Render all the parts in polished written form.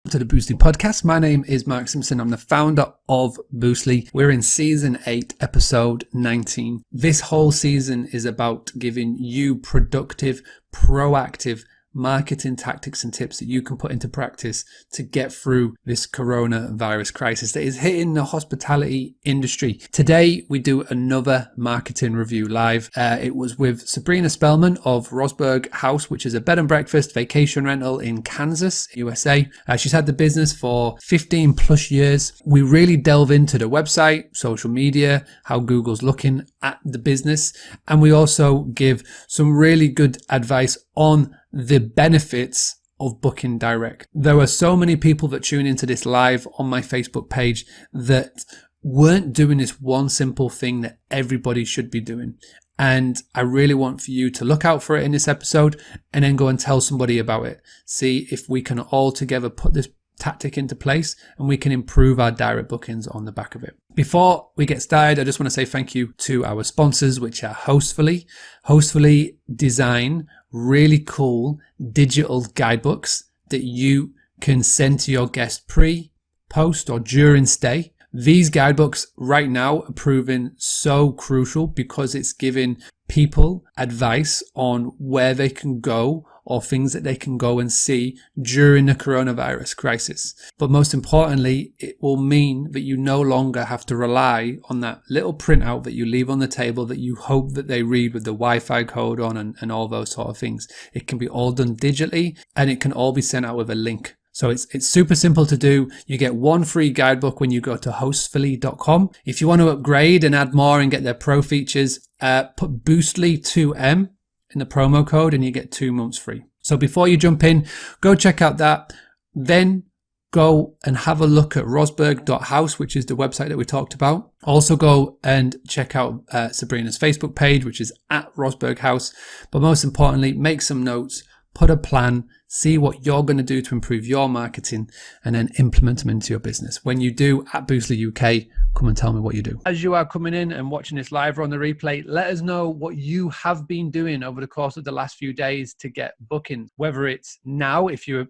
to the Boostly podcast. My name is Mark Simpson. I'm the founder of Boostly. We're in season 8, episode 19. This whole season is about giving you productive, proactive marketing tactics and tips that you can put into practice to get through this coronavirus crisis that is hitting the hospitality industry. Today, we do another marketing review live. It was with Sabrina Spellman of Rosberg House, which is a bed and breakfast vacation rental in Kansas, USA. She's had the business for 15 plus years. We really delve into the website, social media, how Google's looking at the business. And we also give some really good advice on the benefits of booking direct. There are so many people that tune into this live on my Facebook page that weren't doing this one simple thing that everybody should be doing. And I really want for you to look out for it in this episode and then go and tell somebody about it. See if we can all together put this tactic into place and we can improve our direct bookings on the back of it. Before we get started, I just want to say thank you to our sponsors, which are Hostfully. Hostfully design really cool digital guidebooks that you can send to your guests pre, post, or during stay. These guidebooks right now are proving so crucial because it's giving people advice on where they can go or things that they can go and see during the coronavirus crisis. But most importantly, it will mean that you no longer have to rely on that little printout that you leave on the table that you hope that they read with the Wi-Fi code on and all those sort of things. It can be all done digitally and it can all be sent out with a link. So it's super simple to do. You get one free guidebook when you go to hostfully.com. If you want to upgrade and add more and get their pro features, put Boostly2M in the promo code and you get 2 months free. So before you jump in, go check out that. Then go and have a look at rosberg.house, which is the website that we talked about. Also go and check out Sabrina's Facebook page, which is at Rosberg House. But most importantly, make some notes, put a plan, see what you're going to do to improve your marketing, and then implement them into your business. When you do, at Boostly UK, come and tell me what you do. As you are coming in and watching this live or on the replay, let us know what you have been doing over the course of the last few days to get bookings, whether it's now, if you're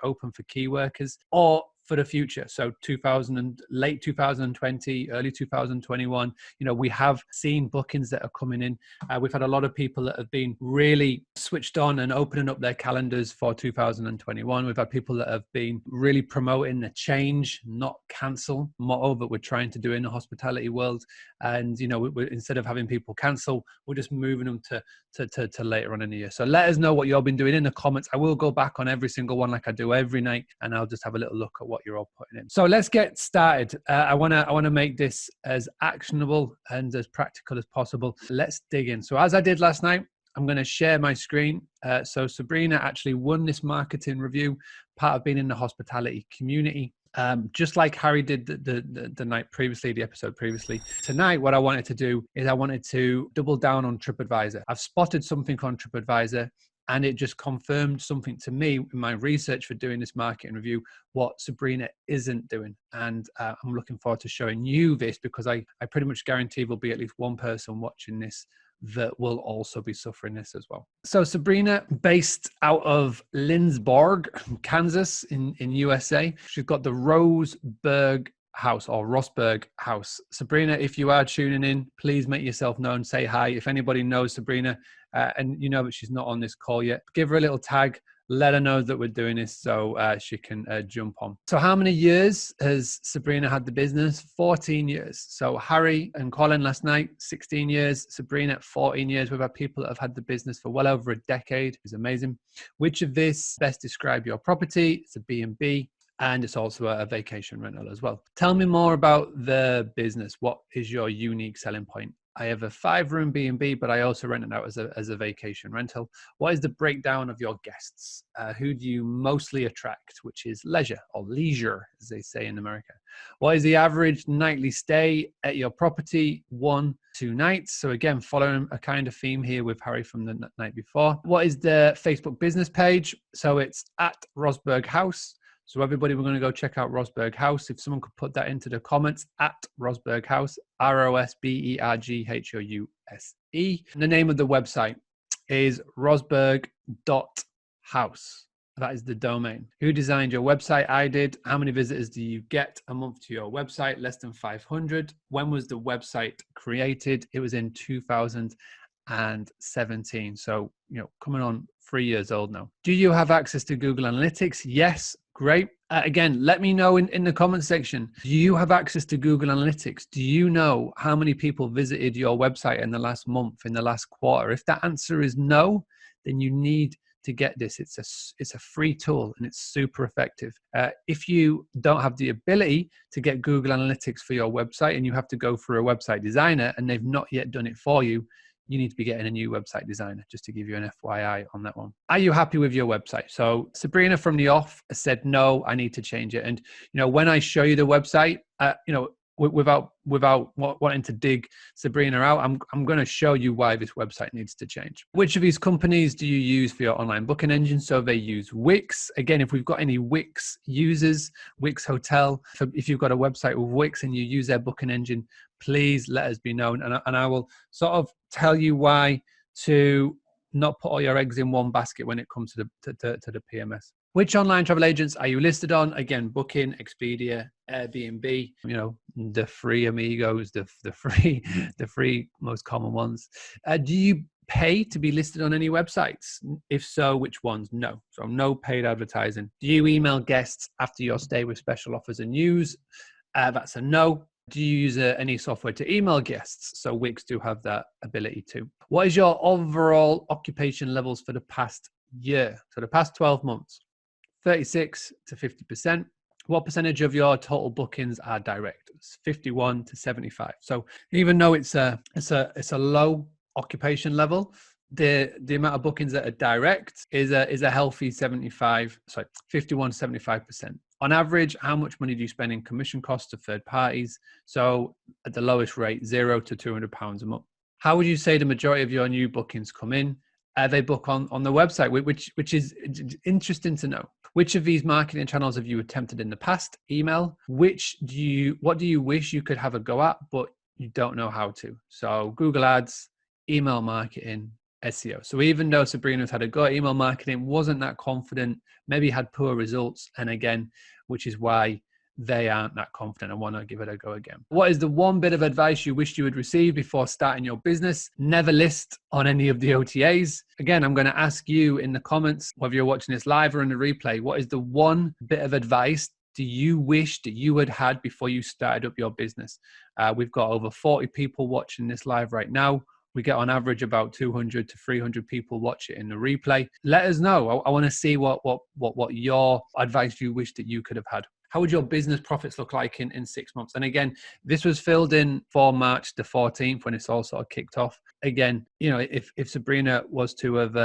open for key workers, or for the future. So late 2020, early 2021, we have seen bookings that are coming in. We've had a lot of people that have been really switched on and opening up their calendars for 2021. We've had people that have been really promoting the change, not cancel, motto that we're trying to do in the hospitality world. And, instead of having people cancel, we're just moving them to later on in the year. So let us know what you've been doing in the comments. I will go back on every single one like I do every night, and I'll just have a little look at what you're all putting in. So let's get started. I want to make this as actionable and as practical as possible. Let's dig in. So as I did last night, I'm going to share my screen. So Sabrina actually won this marketing review, part of being in the hospitality community. Just like Harry did the night previously, the episode previously. Tonight, what I wanted to do is I wanted to double down on TripAdvisor. I've spotted something on TripAdvisor and it just confirmed something to me in my research for doing this marketing review, what Sabrina isn't doing. And I'm looking forward to showing you this because I pretty much guarantee there'll be at least one person watching this that will also be suffering this as well. So Sabrina, based out of Lindsborg, Kansas in USA, she's got the Rosberg House or Rosberg House. Sabrina, if you are tuning in, please make yourself known, say hi. If anybody knows Sabrina and you know that she's not on this call yet, give her a little tag. Let her know that we're doing this so she can jump on. So how many years has Sabrina had the business? 14 years. So Harry and Colin last night, 16 years. Sabrina, 14 years. We've had people that have had the business for well over a decade. It's amazing. Which of this best describe your property? It's a B&B. And it's also a vacation rental as well. Tell me more about the business. What is your unique selling point? I have a 5-room B&B, but I also rent it out as a vacation rental. What is the breakdown of your guests? Who do you mostly attract, which is leisure, as they say in America? What is the average nightly stay at your property? 1-2 nights. So again, following a kind of theme here with Harry from the night before. What is the Facebook business page? So it's at Rosberg House. So everybody, we're going to go check out Rosberg House. If someone could put that into the comments, at Rosberg House, ROSBERGHOUSE. And the name of the website is rosberg.house. That is the domain. Who designed your website? I did. How many visitors do you get a month to your website? Less than 500. When was the website created? It was in 2017. So, coming on 3 years old now. Do you have access to Google Analytics? Yes. Great. Again, let me know in the comment section. Do you have access to Google Analytics? Do you know how many people visited your website in the last month, in the last quarter? If that answer is no, then you need to get this. It's a free tool and it's super effective. If you don't have the ability to get Google Analytics for your website and you have to go through a website designer and they've not yet done it for you, you need to be getting a new website designer, just to give you an FYI on that one. Are you happy with your website? So Sabrina from the off said, no, I need to change it. And, when I show you the website, without wanting to dig Sabrina out, I'm going to show you why this website needs to change. Which of these companies do you use for your online booking engine? So they use Wix. Again, if we've got any Wix users, Wix Hotel, if you've got a website with Wix and you use their booking engine, please let us be known. And I will sort of tell you why to not put all your eggs in one basket when it comes to the PMS. Which online travel agents are you listed on? Again, Booking, Expedia, Airbnb, the free amigos, the free most common ones. Do you pay to be listed on any websites? If so, which ones? No. So no paid advertising. Do you email guests after your stay with special offers and news? That's a no. Do you use any software to email guests? So Wix do have that ability too. What is your overall occupation levels for the past year? So the past 12 months, 36 to 50%. What percentage of your total bookings are direct? It's 51 to 75. So even though it's a low occupation level, the amount of bookings that are direct is a healthy 51 to 75%. On average, how much money do you spend in commission costs to third parties? So at the lowest rate, £0 to £200 a month. How would you say the majority of your new bookings come in? They book on the website, which is interesting to know. Which of these marketing channels have you attempted in the past? Email. What do you wish you could have a go at, but you don't know how to? So Google Ads, email marketing, SEO. So even though Sabrina's had a go at email marketing, wasn't that confident, maybe had poor results, and again, which is why they aren't that confident and want to give it a go again. What is the one bit of advice you wished you had received before starting your business? Never list on any of the OTAs. Again, I'm going to ask you in the comments, whether you're watching this live or in the replay, what is the one bit of advice do you wish that you had before you started up your business? We've got over 40 people watching this live right now. We get on average about 200 to 300 people watch it in the replay. Let us know. I want to see what your advice you wish that you could have had. How would your business profits look like in 6 months? And again, this was filled in for March the 14th when it's all sort of kicked off. Again, if Sabrina was to have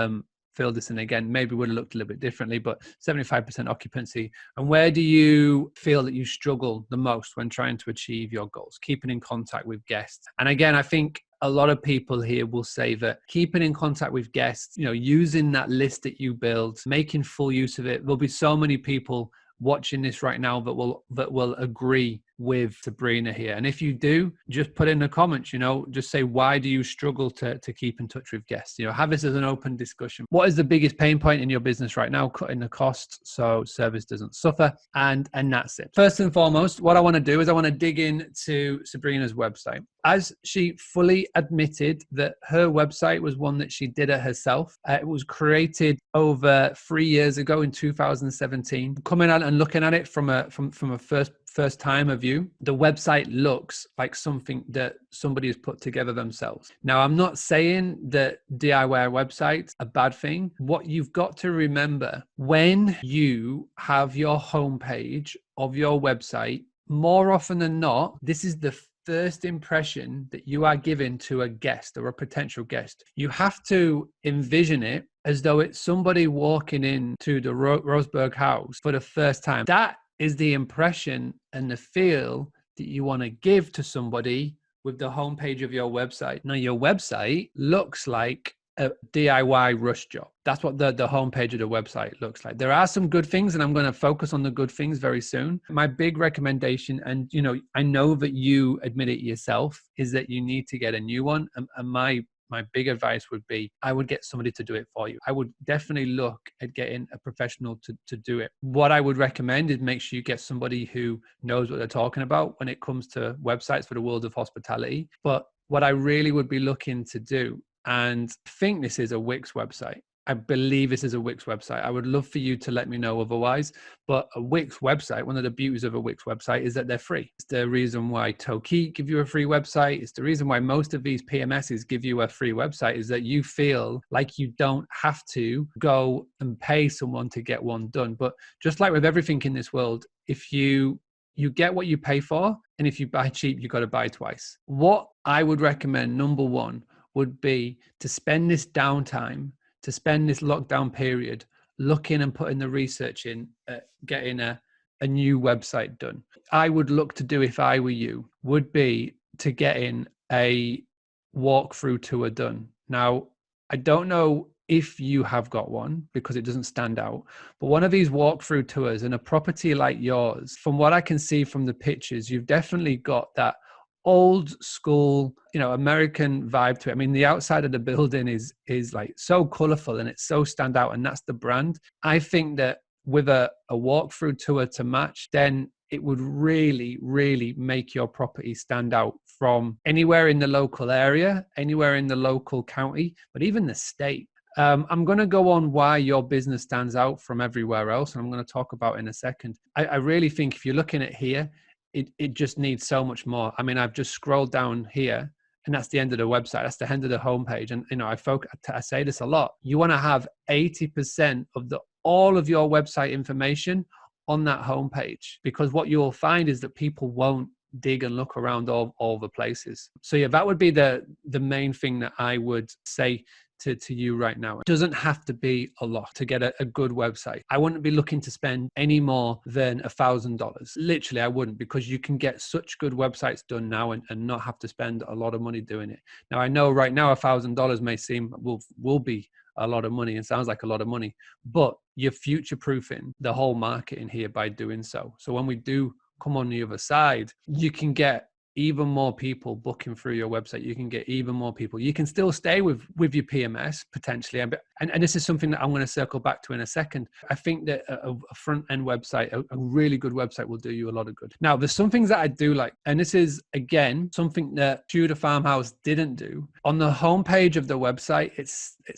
filled this in again, maybe would have looked a little bit differently, but 75% occupancy. And where do you feel that you struggle the most when trying to achieve your goals? Keeping in contact with guests. And again, I think a lot of people here will say that keeping in contact with guests, using that list that you build, making full use of it. There'll be so many people watching this right now that will agree with Sabrina here. And if you do, just put in the comments, just say, why do you struggle to keep in touch with guests? Have this as an open discussion. What is the biggest pain point in your business right now? Cutting the costs so service doesn't suffer. And that's it. First and foremost, what I want to do is I want to dig into Sabrina's website. As she fully admitted that her website was one that she did it herself. It was created over 3 years ago in 2017. Coming out and looking at it from a first timer view, the website looks like something that somebody has put together themselves. Now, I'm not saying that DIY websites are a bad thing. What you've got to remember, when you have your homepage of your website, more often than not, this is the first impression that you are giving to a guest or a potential guest. You have to envision it as though it's somebody walking into the Rosberg house for the first time. That is the impression and the feel that you want to give to somebody with the homepage of your website. Now, your website looks like a DIY rush job. That's what the homepage of the website looks like. There are some good things, and I'm going to focus on the good things very soon. My big recommendation, and I know that you admit it yourself, is that you need to get a new one. And my my big advice would be, I would get somebody to do it for you. I would definitely look at getting a professional to do it. What I would recommend is make sure you get somebody who knows what they're talking about when it comes to websites for the world of hospitality. But what I really would be looking to do, and I think this is a Wix website. I believe this is a Wix website. I would love for you to let me know otherwise. But a Wix website, one of the beauties of a Wix website is that they're free. It's the reason why Toki give you a free website. It's the reason why most of these PMSs give you a free website, is that you feel like you don't have to go and pay someone to get one done. But just like with everything in this world, if you get what you pay for, and if you buy cheap, you got to buy twice. What I would recommend, number one, would be to spend this downtime, to spend this lockdown period looking and putting the research in at getting a new website done. I would look to do, if I were you, would be to get in a walkthrough tour done. Now, I don't know if you have got one because it doesn't stand out, but one of these walkthrough tours in a property like yours, from what I can see from the pictures, you've definitely got that old school, American vibe to it. I mean, the outside of the building is like so colorful and it's so stand out, and that's the brand. I think that with a walkthrough tour to match, then it would really, really make your property stand out from anywhere in the local area, anywhere in the local county, but even the state. I'm going to go on why your business stands out from everywhere else, and I'm going to talk about in a second. I really think if you're looking at here, it just needs so much more. I mean, I've just scrolled down here, and that's the end of the website. That's the end of the homepage. And I say this a lot. You want to have 80% of all of your website information on that homepage, because what you'll find is that people won't dig and look around all the places. So yeah, that would be the main thing that I would say to you right now. It doesn't have to be a lot to get a good website. I wouldn't be looking to spend any more than $1,000. Literally, I wouldn't, because you can get such good websites done now and not have to spend a lot of money doing it. Now, I know right now $1,000 may seem will be a lot of money and sounds like a lot of money, but you're future-proofing the whole market in here by doing so. So when we do come on the other side, you can get even more people booking through your website. You can get even more people. You can still stay with your PMS potentially. And this is something that I'm going to circle back to in a second. I think that a front end website, a really good website, will do you a lot of good. Now, there's some things that I do like, and this is, again, something that Tudor Farmhouse didn't do. On the homepage of the website, it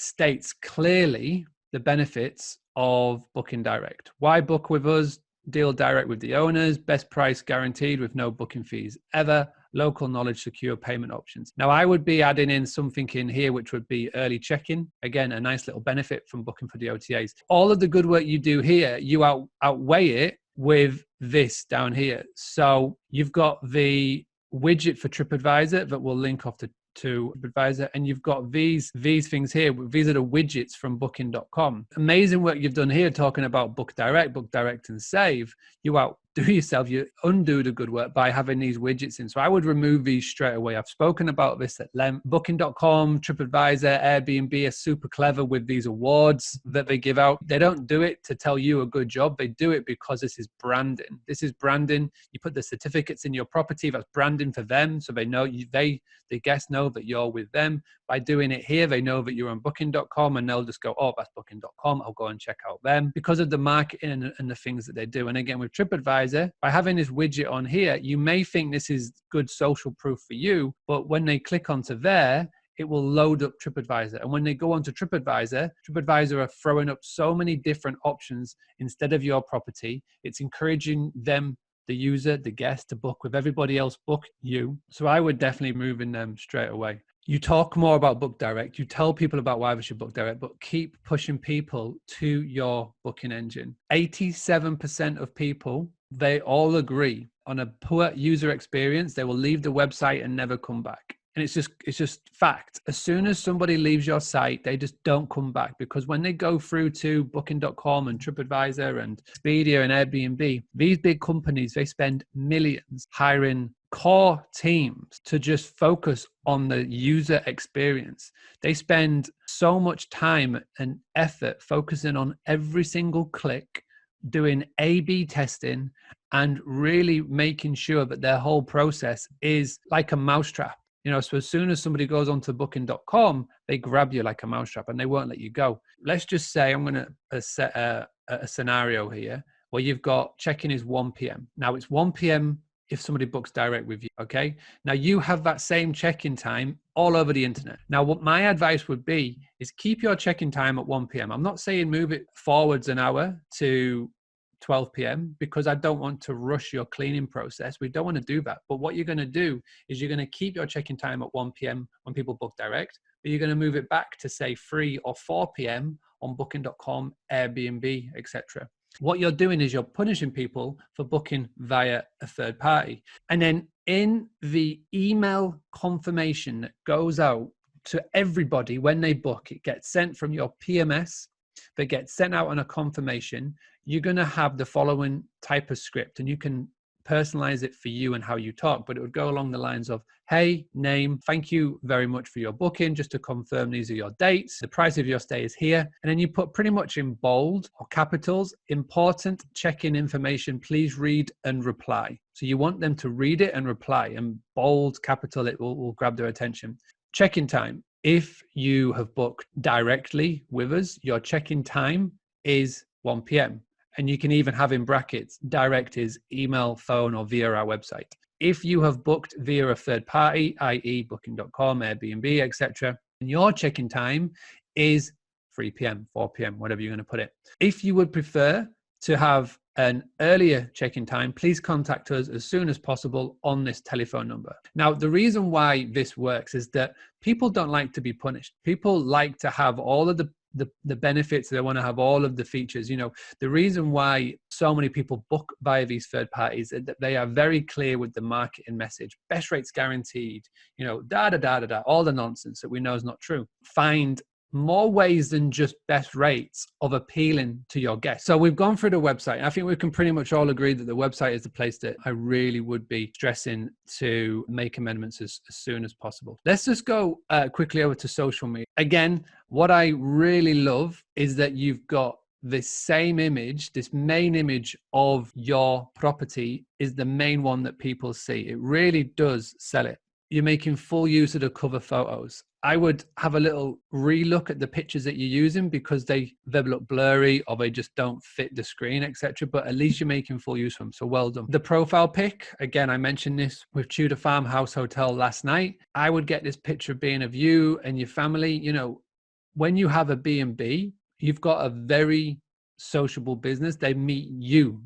states clearly the benefits of booking direct. Why book with us? Deal direct with the owners, best price guaranteed with no booking fees ever, local knowledge, secure payment options. Now, I would be adding in something in here, which would be early check-in. Again, a nice little benefit from booking for the OTAs. All of the good work you do here, you outweigh it with this down here. So you've got the widget for TripAdvisor that will link off to TripAdvisor, and you've got these things here. These are the widgets from booking.com. Amazing work you've done here talking about book direct and save. You outdo yourself, you undo the good work by having these widgets in. So I would remove these straight away. I've spoken about this at length. Booking.com, TripAdvisor, Airbnb are super clever with these awards that they give out. They don't do it to tell you a good job. They do it because this is branding. This is branding. You put the certificates in your property. That's branding for them. So they know the guests know that you're with them. By doing it here, they know that you're on booking.com, and they'll just go, oh, that's booking.com. I'll go and check out them, because of the marketing and the things that they do. And again, with TripAdvisor, by having this widget on here, you may think this is good social proof for you, but when they click onto there, it will load up TripAdvisor. And when they go onto TripAdvisor are throwing up so many different options instead of your property. It's encouraging them, the user, the guest, to book with everybody else, book you. So I would definitely move in them straight away. You talk more about book direct. You tell people about why they should book direct, but keep pushing people to your booking engine. 87% of people, they all agree on a poor user experience. They will leave the website and never come back. And it's just fact. As soon as somebody leaves your site, they just don't come back, because when they go through to booking.com and TripAdvisor and Expedia and Airbnb, these big companies, they spend millions hiring core teams to just focus on the user experience. They spend so much time and effort focusing on every single click, doing A/B testing, and really making sure that their whole process is like a mousetrap. So as soon as somebody goes onto booking.com, they grab you like a mousetrap and they won't let you go. Let's just say I'm going to set a scenario here where you've got check-in is 1 p.m. Now it's 1 p.m. if somebody books direct with you, okay? Now you have that same check-in time all over the internet. Now what my advice would be is keep your check-in time at 1 p.m. I'm not saying move it forwards an hour to 12 p.m. because I don't want to rush your cleaning process. We don't want to do that. But what you're going to do is you're going to keep your check-in time at 1 p.m. when people book direct, but you're going to move it back to say 3 or 4 p.m. on booking.com, Airbnb, etc. What you're doing is you're punishing people for booking via a third party. And then in the email confirmation that goes out to everybody when they book, it gets sent from your PMS, that gets sent out on a confirmation. You're going to have the following type of script, and you can personalize it for you and how you talk, but it would go along the lines of, hey, name, thank you very much for your booking. Just to confirm, these are your dates. The price of your stay is here. And then you put pretty much in bold or capitals, important check-in information, please read and reply. So you want them to read it and reply, and bold capital, it will grab their attention. Check-in time. If you have booked directly with us, your check-in time is 1 p.m. And you can even have in brackets, direct is email, phone, or via our website. If you have booked via a third party, i.e. booking.com, Airbnb, etc., and your check-in time is 3 p.m., 4 p.m., whatever you're going to put it. If you would prefer to have an earlier check-in time, please contact us as soon as possible on this telephone number. Now, the reason why this works is that people don't like to be punished. People like to have all of the benefits. They want to have all of the features. The reason why so many people book via these third parties is that they are very clear with the marketing message. Best rates guaranteed, all the nonsense that we know is not true. Find more ways than just best rates of appealing to your guests. So we've gone through the website. I think we can pretty much all agree that the website is the place that I really would be stressing to make amendments as soon as possible. Let's just go quickly over to social media. Again, what I really love is that you've got this same image, this main image of your property is the main one that people see. It really does sell it. You're making full use of the cover photos. I would have a little relook at the pictures that you're using because they look blurry or they just don't fit the screen, etc. But at least you're making full use of them. So well done. The profile pic, again, I mentioned this with Tudor Farmhouse Hotel last night. I would get this picture being of you and your family. When you have a B&B, you've got a very sociable business. They meet you,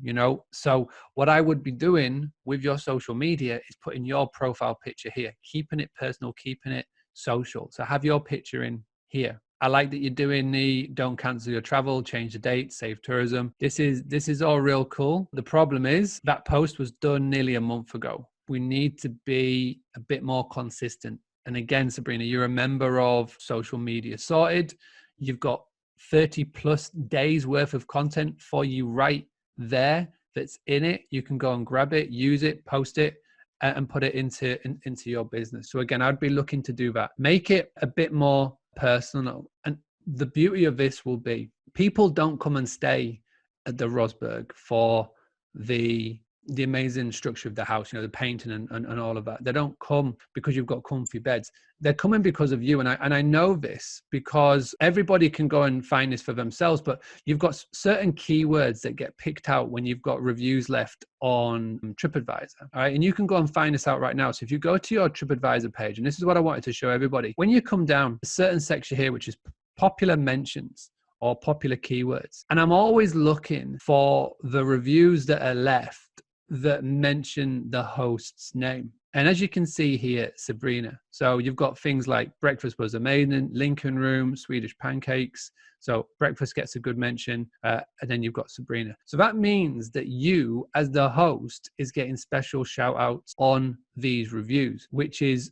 So what I would be doing with your social media is putting your profile picture here, keeping it personal, keeping it social. So have your picture in here. I like that you're doing the don't cancel your travel, change the date, save tourism. This is all real cool. The problem is that post was done nearly a month ago. We need to be a bit more consistent. And again, Sabrina, you're a member of Social Media Sorted. You've got 30 plus days worth of content for you right there that's in it. You can go and grab it, use it, post it, and put it into your business. So again, I'd be looking to do that. Make it a bit more personal. And the beauty of this will be people don't come and stay at the Rosberg for the amazing structure of the house, the painting and all of that. They don't come because you've got comfy beds. They're coming because of you. And I know this because everybody can go and find this for themselves, but you've got certain keywords that get picked out when you've got reviews left on TripAdvisor. All right. And you can go and find this out right now. So if you go to your TripAdvisor page, and this is what I wanted to show everybody, when you come down a certain section here, which is popular mentions or popular keywords, and I'm always looking for the reviews that are left that mention the host's name. And as you can see here, Sabrina. So you've got things like breakfast was amazing, Lincoln Room, Swedish pancakes. So breakfast gets a good mention. And then you've got Sabrina. So that means that you as the host is getting special shout outs on these reviews, which is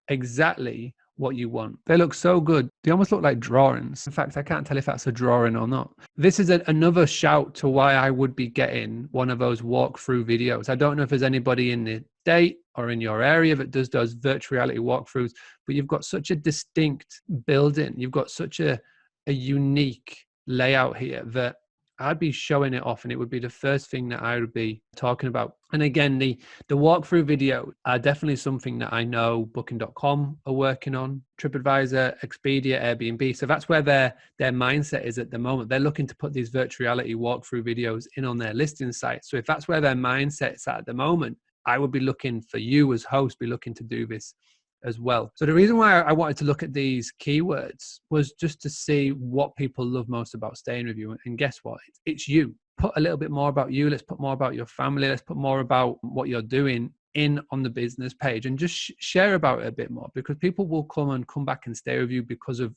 exactly what you want. They look so good. They almost look like drawings. In fact, I can't tell if that's a drawing or not. This is another shout to why I would be getting one of those walkthrough videos. I don't know if there's anybody in the state or in your area that does those virtual reality walkthroughs, but you've got such a distinct building. You've got such a unique layout here that I'd be showing it off, and it would be the first thing that I would be talking about. And again, the walkthrough video are definitely something that I know Booking.com are working on, TripAdvisor, Expedia, Airbnb. So that's where their mindset is at the moment. They're looking to put these virtual reality walkthrough videos in on their listing site. So if that's where their mindset's at the moment, I would be looking for you as host, be looking to do this as well. So the reason why I wanted to look at these keywords was just to see what people love most about staying with you. And guess what? It's you. Put a little bit more about you. Let's put more about your family. Let's put more about what you're doing in on the business page, and just share about it a bit more, because people will come back and stay with you because of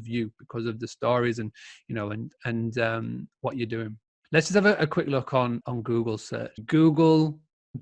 you, because of the stories and, you know, and what you're doing. Let's just have a quick look on Google search. Google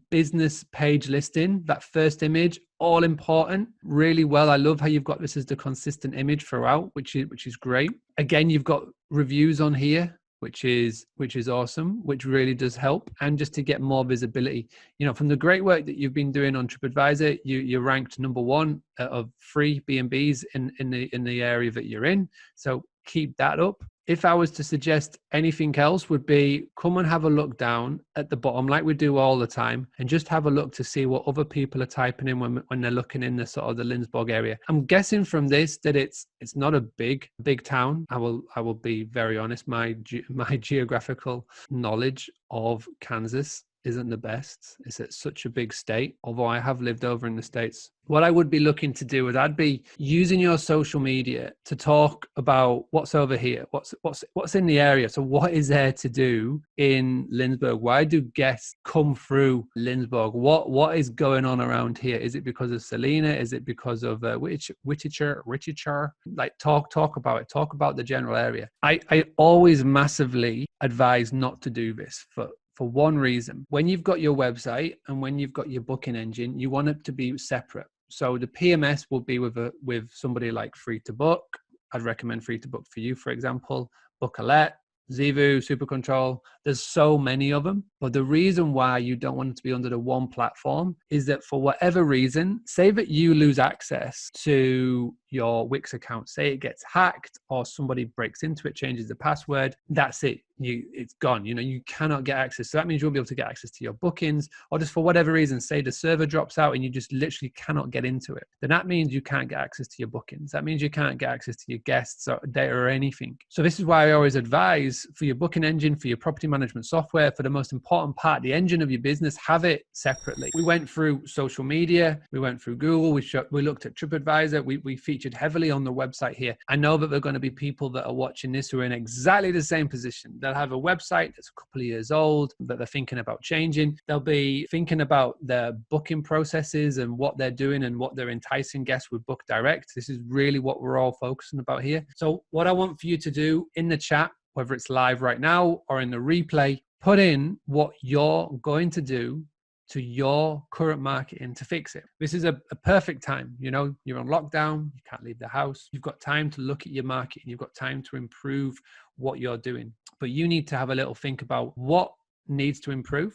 business page listing, that first image, all important, really well. I love how you've got this as the consistent image throughout, which is great. Again, you've got reviews on here, which is awesome, which really does help. And just to get more visibility, you know, from the great work that you've been doing on TripAdvisor, you're ranked #1 of free B&Bs in the area that you're in. So keep that up. If I was to suggest anything else, would be come and have a look down at the bottom, like we do all the time, and just have a look to see what other people are typing in when they're looking in the sort of the Lindsborg area. I'm guessing from this that it's not a big town. I will be very honest. My geographical knowledge of Kansas isn't the best. It's at such a big state, although I have lived over in the States. What I would be looking to do is I'd be using your social media to talk about what's over here, what's in the area. So what is there to do in Lindsborg? Why do guests come through Lindsborg? What is going on around here? Is it because of Selena? Is it because of Whitticher? Like talk about it. Talk about the general area. I always massively advise not to do this for one reason. When you've got your website and when you've got your booking engine, you want it to be separate. So the PMS will be with somebody like Free to Book. I'd recommend Free to Book for you, for example, Bookalette, Zeevou, SuperControl. There's so many of them. But the reason why you don't want it to be under the one platform is that for whatever reason, say that you lose access to your Wix account, say it gets hacked or somebody breaks into it, changes the password, that's it. It's gone. You know, you cannot get access. So that means you won't be able to get access to your bookings, or just for whatever reason, say the server drops out and you just literally cannot get into it. Then that means you can't get access to your bookings. That means you can't get access to your guests or data or anything. So this is why I always advise for your booking engine, for your property management software, for the most important part, the engine of your business, have it separately. We went through social media. We went through Google. We looked at TripAdvisor. We featured heavily on the website here. I know that there are going to be people that are watching this who are in exactly the same position. They'll have a website that's a couple of years old that they're thinking about changing. They'll be thinking about their booking processes and what they're doing and what they're enticing guests with Book Direct. This is really what we're all focusing about here. So what I want for you to do in the chat, whether it's live right now or in the replay, put in what you're going to do to your current marketing to fix it. This is a perfect time. You know, you're on lockdown, you can't leave the house. You've got time to look at your marketing. You've got time to improve what you're doing. But you need to have a little think about what needs to improve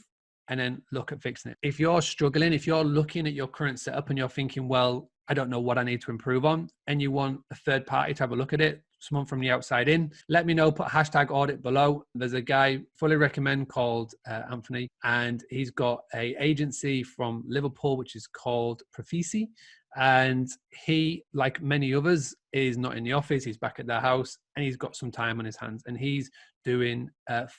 and then look at fixing it. If you're struggling, if you're looking at your current setup and you're thinking, well, I don't know what I need to improve on, and you want a third party to have a look at it, someone from the outside in, let me know. Put #audit below. There's a guy fully recommend called Anthony, and he's got a agency from Liverpool which is called Profici, and he, like many others, is not in the office. He's back at their house and he's got some time on his hands, and he's doing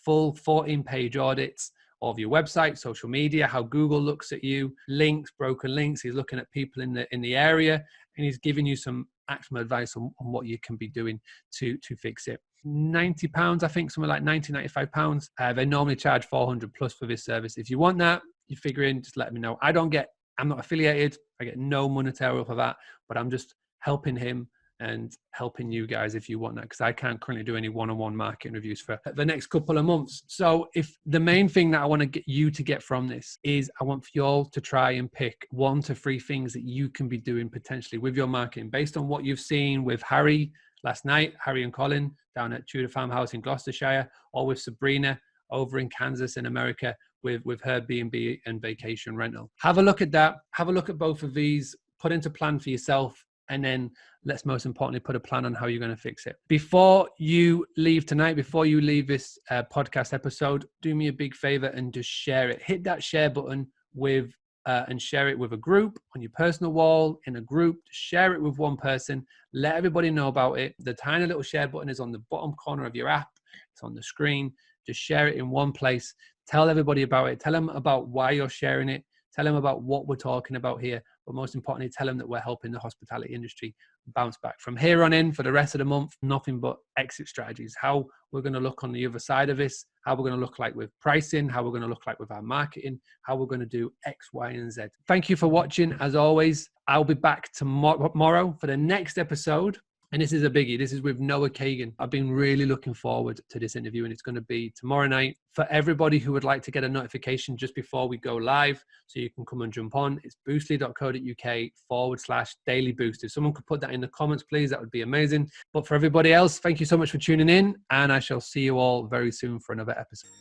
full 14-page audits of your website, social media, how Google looks at you, links, broken links. He's looking at people in the area, and he's giving you some actual advice on what you can be doing to fix it. £90, I think, something like £95. They normally charge 400 plus for this service. If you want that, you figure in, just let me know. I'm not affiliated. I get no monetary for that, but I'm just helping him and helping you guys if you want that, because I can't currently do any one-on-one marketing reviews for the next couple of months. So if the main thing that I want to get you to get from this is I want for you all to try and pick 1 to 3 things that you can be doing potentially with your marketing based on what you've seen with Harry last night, Harry and Colin down at Tudor Farmhouse in Gloucestershire, or with Sabrina over in Kansas in America with her B&B and vacation rental. Have a look at that. Have a look at both of these. Put into plan for yourself. and then let's most importantly put a plan on how you're going to fix it. Before you leave tonight, before you leave this podcast episode, do me a big favor and just share it. Hit that share button with and share it with a group, on your personal wall, in a group. Share it with one person. Let everybody know about it. The tiny little share button is on the bottom corner of your app. It's on the screen. Just share it in one place. Tell everybody about it. Tell them about why you're sharing it. Tell them about what we're talking about here. But most importantly, tell them that we're helping the hospitality industry bounce back. From here on in, for the rest of the month, nothing but exit strategies. How we're going to look on the other side of this, how we're going to look like with pricing, how we're going to look like with our marketing, how we're going to do X, Y, and Z. Thank you for watching. As always, I'll be back tomorrow for the next episode. And this is a biggie. This is with Noah Kagan. I've been really looking forward to this interview, and it's going to be tomorrow night. For everybody who would like to get a notification just before we go live, so you can come and jump on, it's boostly.co.uk/daily boost. If someone could put that in the comments, please, that would be amazing. But for everybody else, thank you so much for tuning in, and I shall see you all very soon for another episode.